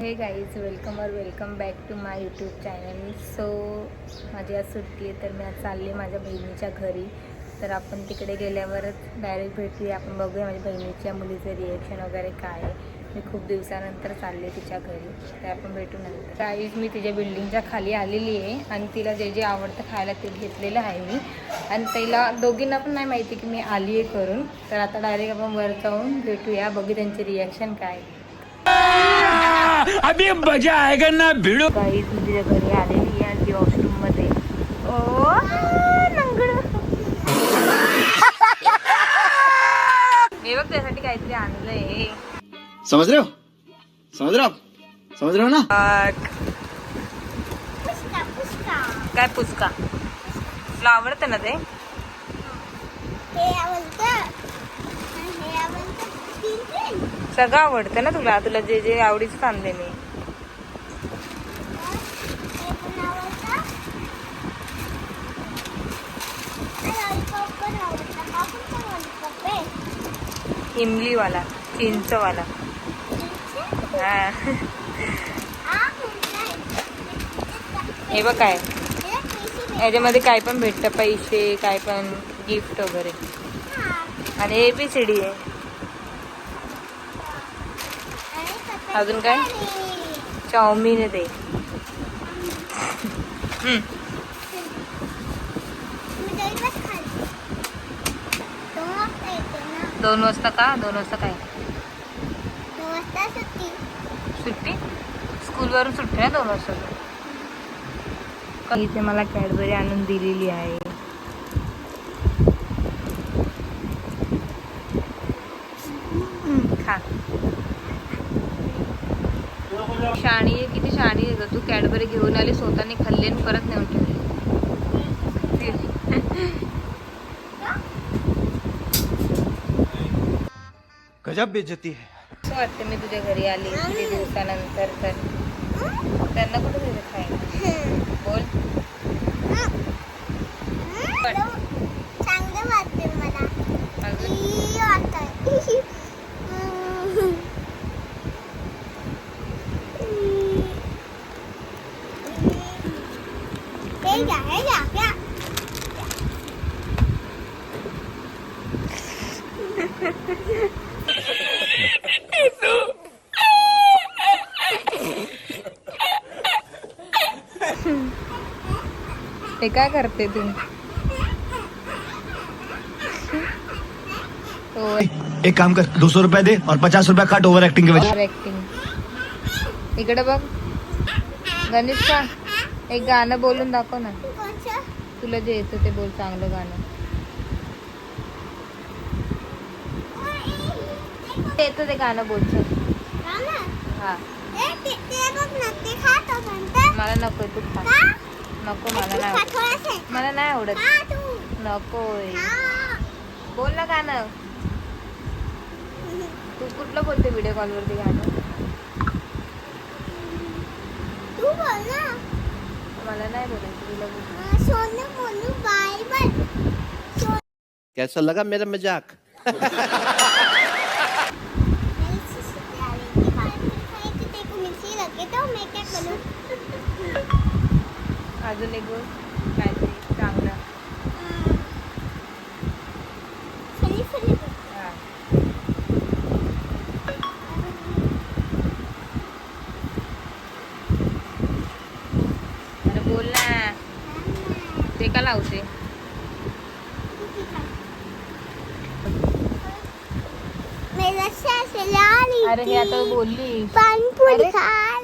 हे guys welcome back to my YouTube channel. So माझी आज सुट्टी आहे, तर मी आज चालले माझ्या बहिणीच्या घरी. तर आपण तिकडे गेल्यावरच डायरेक्ट भेटूया, आपण बघूया माझ्या बहिणीच्या मुलीचं रिॲक्शन वगैरे काय आहे. मी खूप दिवसानंतर चालले तिच्या घरी, तर आपण भेटू नंतर. गाईज मी तिच्या बिल्डिंगच्या खाली आलेली आहे आणि तिला जे जे आवडतं खायला ते घेतलेलं आहे मी. आणि तिला दोघींना पण नाही माहिती की मी आली आहे करून. तर आता डायरेक्ट आपण वर जाऊन भेटूया, बघू त्यांचे रिॲक्शन काय. अभी मजा आएगा ना भिड़ो. गाईज मी तिच्या घरी आलेली आहे आणि वॉशरूम मध्ये मी बघ त्यासाठी काहीतरी आणलंय. समझ रहे हो ना. काय पुचका तुला आवडतं ना ते? सगळं आवडतं ना तुला? तुला जे जे आवडीच आणले मी. इमलीवाला, चिंचवाला. हा हे बघ काय याच्यामध्ये काय पण भेटतं, पैसे काय पण गिफ्ट वगैरे. आणि ABCD आहे. अजून काय? चाऊमिन आहे ते. 2 वाजता का? 2 वाजता काय सुट्टी? स्कूलवरून सुट्टी ना 2 वाजता. इथे मला कॅडबरी आणून दिलेली आहे. खा. शाणी आहे, किती शाणी आहे ग तू. कॅडबरी घेऊन आली, स्वतःने खाल्ली आणि परत नेऊन ठेवली. गजब बेइज्जती है. असं वाटतं मी तुझ्या घरी आली किती दिवसानंतर. तर त्यांना कुठे दिलं खायला? बोल. चांगलं वाटते मला. अजून ते काय करते तू? एक काम कर, 200 रुपया दे और 50 रुपया काट ओवर एक्टिंग के वजह. Over acting. इकडे बघ गणेशा, एक गाणं बोलून दाखव ना. तुला जे येतं ते बोल, चांगलं गाणं. येतं ते गाणं बोल. हा मला नको तू खा. नको मला नाही आवडत. नकोय. बोल ना गाणं. तू कुठलं बोलते व्हिडिओ कॉल वरती गाणं? मला नाही बोलायचं, तुला बोल. कैसा लगा मेरा मजाक? अजून एक बोल काहीतरी चांगलं. हा. अरे बोल ना. ते का लावते? अरे हे आता बोलली. पाणीपुरी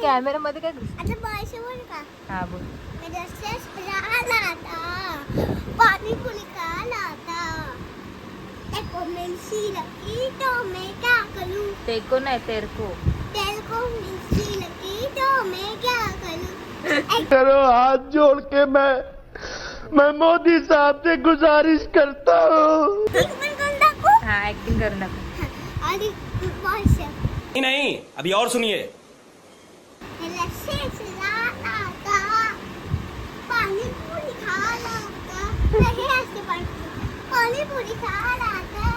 कॅमेरा मध्ये काय दिसत? आता पैसे बोल का? हा बोल. पानीपुरी खाना था. एको मिर्ची लगी तो मैं क्या करूं? तेको नाही तेरको. तेल को मिर्ची लगी तो मैं क्या करूं? करो हाथ जोड़ के मैं मोदी साहब से गुजारिश करता हूँ. हा ऍक्टिंग करू नका. अरे बस नहीं, अभी और सुनिए. पानीपुरी खाना था. नहीं ऐसे पानीपुरी खाना था.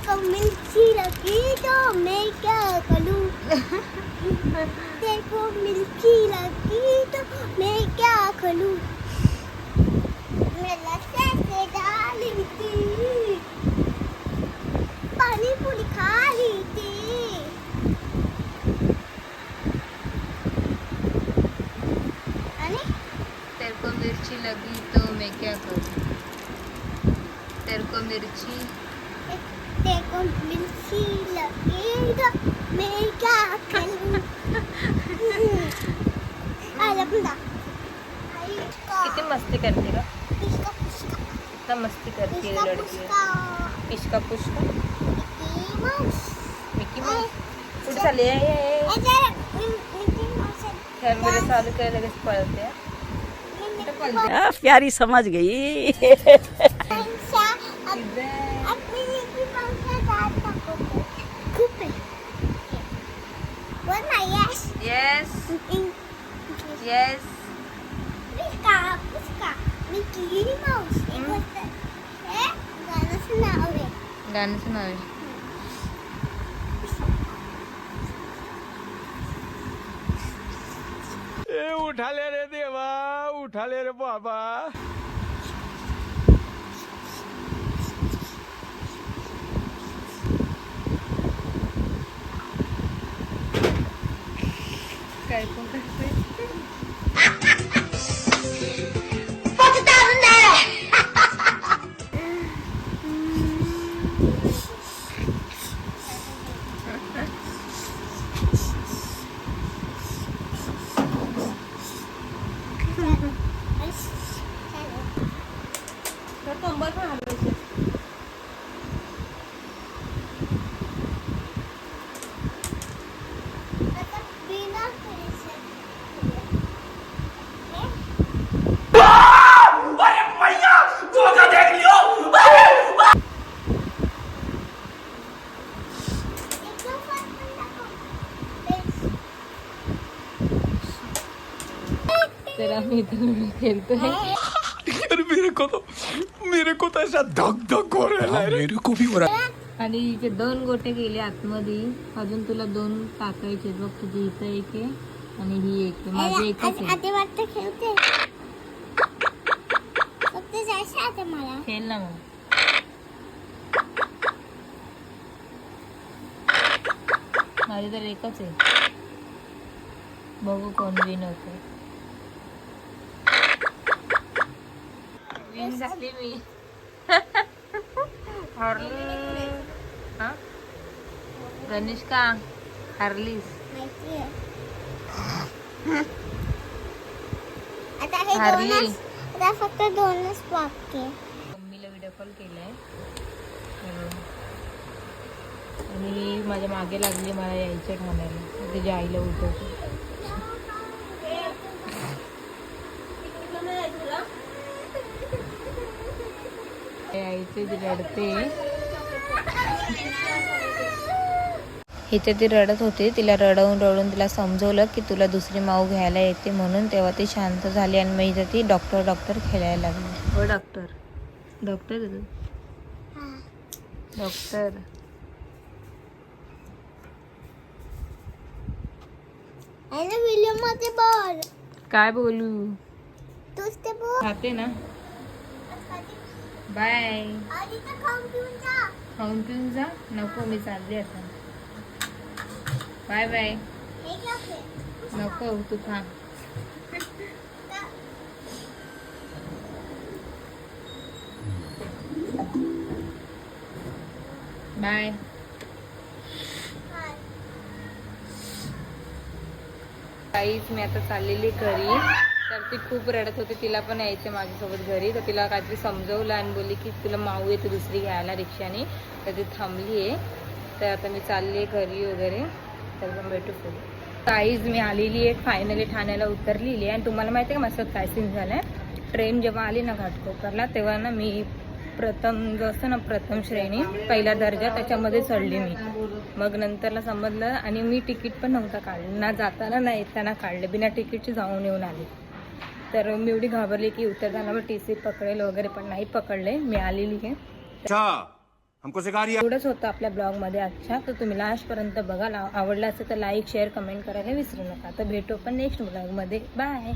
देखो मिर्ची लगी तो मैं क्या करूं देखो मिर्ची लगी तो मैं क्या करूं मैं लस्सी से डाली थी पानी पूरी खा ली थी आणि तेरे को मिर्ची लगी तो मैं क्या करूँ तेरे को मिर्ची देखो मिर्ची लगी तो मैं क्या करूं आला पुन्हा किती मस्ती करते का पुष्का पुष्का इतना मस्ती करती है पुष्का लड़की पुष्का पिशका पुष्का मिकी माउस मिकी माऊस कुठे चालली आहे मिकी माउस कॅमेरा चालू केलं लगेच पळते कुठे पळते प्यारी समझ गई आपली मिकी माउस दात दाखवते खूप आहे वर नाही यस येस येस पुष्का पुष्का मिकी माउस हे गाण्याचं नाव आहे गाण्याचं नाव आहे ए उठाले रे देवा उठाले रे बाबा काय पण करते कंबर पण हलवायची आता बिना पैसे तर आम्ही इथं खेळतोय अरे मेरे को तो ऐसा धक धक हो रहा है मेरे को भी हो रहा आणि इथे 2 गोटे गेले आतमध्ये अजून तुला 2 टाकायचे बघ तुझी इथं एक आहे आणि ही एक आहे माझं एकच आहे आधी वाटतं खेळते फक्त जायचं आता मला खेळ ना मग माझी तर एकच आहे बघू कोण विन होतं विन झाली मी हरली हा गणेश का हरलीस माहिती आहे आता हे हारली. दोनच आता फक्त 2च बाकी आहे. मम्मीला व्हिडिओ कॉल केलाय आणि माझ्या मागे लागली मला यायचं ठाण्याला तिच्या आईला उठवतो यायचे ती रडते इथे ती रडत होती तिला रडवून तिला समजवलं की तुला दुसरी माऊ घ्यायला येते म्हणून तेव्हा ती शांत झाली आणि मग इथे ती डॉक्टर खेळायला लागली हो डॉक्टर हा. डॉक्टर आणि व्हिडिओ मध्ये बोल काय बोलू तूच ते बोल खाते ना बाय आधी तर खाऊन पिऊन जा खाऊन पिऊन जा नको मी चालले आता बाय बाय हे घ्या ते. नको तू खा बाय काहीच मी आता चाललेली घरी तर ती खूप रडत होती तिला पण यायचं माझ्यासोबत घरी तर तिला काहीतरी समजवलं आणि बोलली की तुला माऊ येते दुसरी घ्यायला रिक्षाने तर ती थांबली आहे तर आता मी चालली आहे घरी वगैरे तर पण भेटू पुढे काहीच मी आलेली आहे फायनली ठाण्याला उतरलेली आहे आणि तुम्हाला माहिती आहे का माझं काय सीन झालं आहे ट्रेन जेव्हा आली ना घाटकोपरला तेव्हा ना मी प्रथम जो असतं ना प्रथम श्रेणी पहिला दर्जा त्याच्यामध्ये चढली मी मग नंतरला समजलं आणि मी तिकीट पण नव्हता काढलं ना जाताना ना येताना काढले बिना तिकीटची जाऊन येऊन आली तर मी एवढी घाबरली की उतरताना मग TC पकडेल वगैरे पण नाही पकडले मी आलेली आहे हमको सिखा रही है। एवढंच होतं आपल्या ब्लॉगमध्ये आजच्या. तर तुम्ही लास्टपर्यंत बघा. आवडलं असेल तर लाईक शेअर कमेंट करायला विसरू नका. तर भेटू पण नेक्स्ट ब्लॉगमध्ये. बाय.